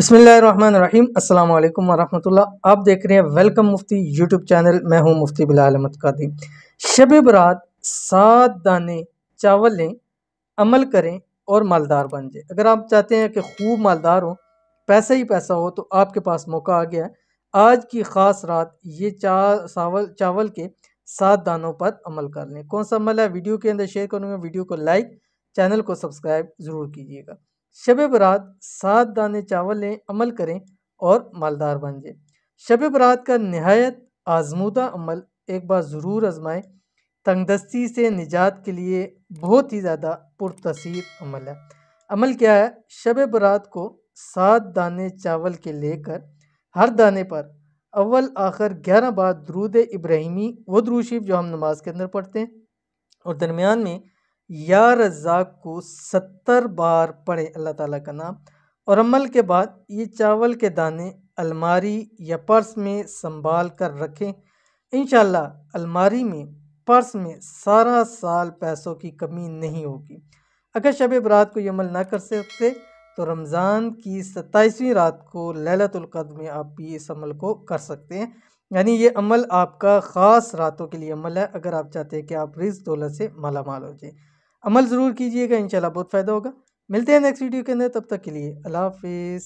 बिस्मिल्लाहिर्रहमानिर्रहीम अस्सलाम वालेकुम वरहमतुल्लाह। आप देख रहे हैं वेलकम मुफ्ती यूट्यूब चैनल। मैं हूं मुफ्ती बिलाल अहमद कादी। शब बरात 7 दाने चावल लें, अमल करें और मालदार बन जाए। अगर आप चाहते हैं कि खूब मालदार हो, पैसा ही पैसा हो, तो आपके पास मौका आ गया है। आज की ख़ास रात ये चावल के 7 दानों पर अमल कर लें। कौन सा अमल है वीडियो के अंदर शेयर करूँगा। वीडियो को लाइक, चैनल को सब्सक्राइब ज़रूर कीजिएगा। शब बरात 7 दाने चावल लें, अमल करें और मालदार बन जाए। शब बरात का नहायत आजमूदा अमल एक बार ज़रूर आजमाएं। तंगदस्ती से निजात के लिए बहुत ही ज़्यादा पुरतसीर अमल है। अमल क्या है? शब बरात को 7 दाने चावल के लेकर हर दाने पर अव्वल आखिर 11 बार दुरूद इब्राहिमी वो दुरूद शरीफ जो हम नमाज के अंदर पढ़ते हैं, और दरमियान में या रज़ाक को 70 बार पढ़े अल्लाह ताला का नाम। और अमल के बाद ये चावल के दाने अलमारी या पर्स में संभाल कर रखें। इंशाल्लाह अलमारी में, पर्स में सारा साल पैसों की कमी नहीं होगी। अगर शब बरात को ये अमल ना कर सकते तो रमज़ान की 27वीं रात को लैलतुल क़द्र में आप भी इस अमल को कर सकते हैं। यानी ये अमल आपका ख़ास रातों के लिए अमल है, अगर आप चाहते हैं कि आप रिज़्क़ दौलत से माला माल हो जाए। अमल ज़रूर कीजिएगा, इंशाल्लाह बहुत फ़ायदा होगा। मिलते हैं नेक्स्ट वीडियो के अंदर, तब तक के लिए अल्लाह हाफ़िज़।